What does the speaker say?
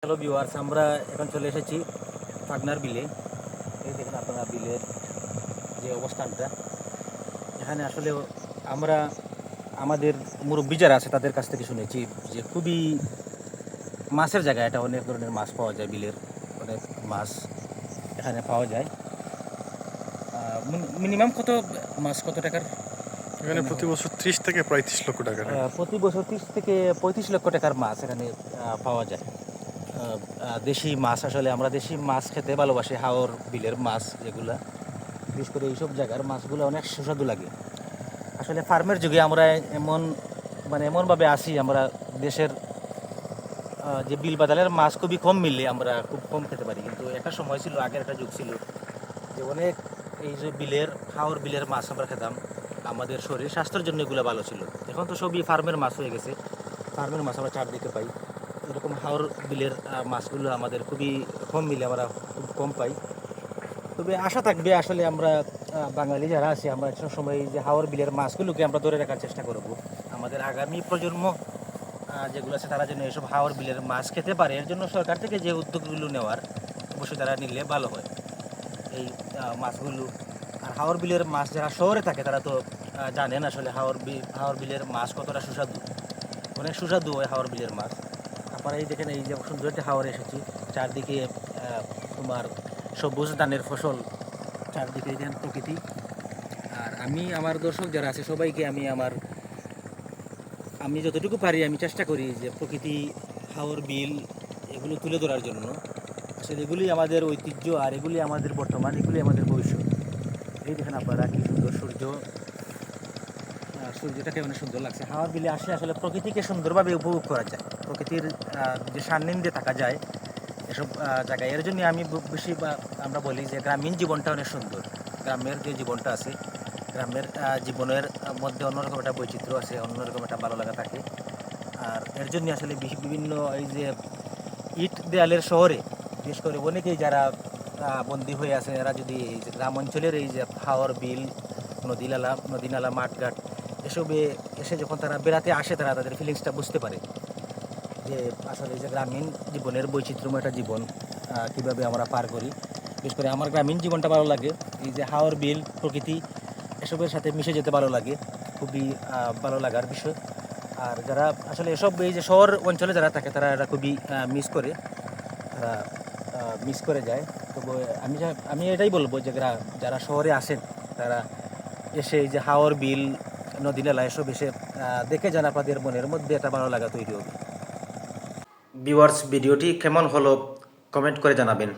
Hello viewers, আমরা এখন চলে এসেছি পাটনার বিলে। এই দেখুন আপনারা বিলের যে অবস্থানটা। এখানে আসলে আমরা আমাদের মুরব্বী যারা আছে তাদের কাছ থেকে শুনেছি যে খুবই মাছের জায়গা এটা। অনেক ধরনের মাছ পাওয়া যায়, বিলের অনেক মাছ এখানে পাওয়া যায়। মিনিমাম কত টাকার এখানে প্রতি বছর 30 থেকে 35 লক্ষ টাকা হয়। প্রতি বছর 30 থেকে 35 লক্ষ টাকার মাছ এখানে পাওয়া যায়। দেশি মাছ, আসলে আমরা দেশি মাছ খেতে ভালোবাসি। হাওর বিলের মাছ যেগুলা, বিশেষ করে এইসব জায়গার মাছগুলো অনেক সুস্বাদু লাগে। আসলে ফার্মের যুগে আমরা এমনভাবে আসি, আমরা দেশের যে বিল বাদালের মাছ খুবই কম মিললে আমরা খুব কম খেতে পারি। কিন্তু একটা সময় ছিল, আগের একটা যুগ ছিল যে অনেক এই যে হাওর বিলের মাছ আমরা খেতাম। আমাদের শরীর স্বাস্থ্যের জন্য এগুলো ভালো ছিল। এখন তো সবই ফার্মের মাছ হয়ে গেছে। ফার্মের মাছ আমরা চারদিকে পাই। এরকম হাওর বিলের মাছগুলো আমাদের খুবই কম মিলে, আমরা খুব কম পাই। তবে আশা থাকবে, আসলে আমরা বাঙালি যারা আছি, আমরা সবসময় এই যে হাওর বিলের মাছগুলোকে আমরা ধরে রাখার চেষ্টা করব। আমাদের আগামী প্রজন্ম যেগুলো আছে তারা যেন এসব হাওর বিলের মাছ খেতে পারে, এর জন্য সরকার থেকে যে উদ্যোগগুলো নেওয়ার, অবশ্যই তারা নিলে ভালো হয় এই মাছগুলো। আর হাওর বিলের মাছ যারা শহরে থাকে তারা তো জানেন আসলে হাওর বিলের মাছ কতটা সুস্বাদু। অনেক সুস্বাদু হয় হাওর বিলের মাছ। আপনারা এই দেখেন, এই যে সুন্দর একটা হাওরে এসেছি, চারদিকে তোমার সবুজ ধানের ফসল, চারদিকে দেখেন প্রকৃতি। আর আমি আমার দর্শক যারা আছে সবাইকে আমি যতটুকু পারি আমি চেষ্টা করি যে প্রকৃতি, হাওর বিল এগুলো তুলে ধরার জন্য। আসলে এগুলি আমাদের ঐতিহ্য, আর এগুলি আমাদের বর্তমান, এগুলি আমাদের ভবিষ্যৎ। এই দেখেন আপনারা কি সুন্দর সূর্যটাকে অনেক সুন্দর লাগছে। হাওর বিলে আসলে আসলে প্রকৃতিকে সুন্দরভাবে উপভোগ করা যায়, প্রকৃতির যে সান্নিধ্যে থাকা যায় এসব জায়গায়। এর জন্য আমি বেশি আমরা বলি যে গ্রামীণ জীবনটা অনেক সুন্দর। গ্রামের যে জীবনটা আছে, গ্রামের জীবনের মধ্যে অন্যরকম একটা বৈচিত্র্য আছে, অন্যরকম একটা ভালো লাগা থাকে। আর এর জন্য আসলে বিভিন্ন এই যে ইট দেয়ালের শহরে, বিশেষ করে অনেকেই যারা বন্দী হয়ে আছে, এরা যদি এই যে গ্রাম অঞ্চলের এই যে হাওর বিল, নদী নালা মাঠঘাট এসবে এসে যখন তারা বেড়াতে আসে, তারা তাদের ফিলিংসটা বুঝতে পারে যে আসলে এই যে গ্রামীণ জীবনের বৈচিত্র্যময় একটা জীবন কীভাবে আমরা পার করি। বিশেষ করে আমার গ্রামীণ জীবনটা ভালো লাগে, এই যে হাওর বিল প্রকৃতি এসবের সাথে মিশে যেতে ভালো লাগে, খুবই ভালো লাগার বিষয়। আর যারা আসলে এসব এই যে শহর অঞ্চলে যারা থাকে তারা এটা খুবই মিস করে যায়। তবে আমি এটাই বলবো যে যারা শহরে আসেন তারা এসে এই যে হাওর বিল, নদী নালা এসব এসে দেখে যান, আপনাদের মনের মধ্যে একটা ভালো লাগা তৈরি হবে। ভিউয়ার্স, ভিডিওটি কেমন হলো কমেন্ট করে জানাবেন।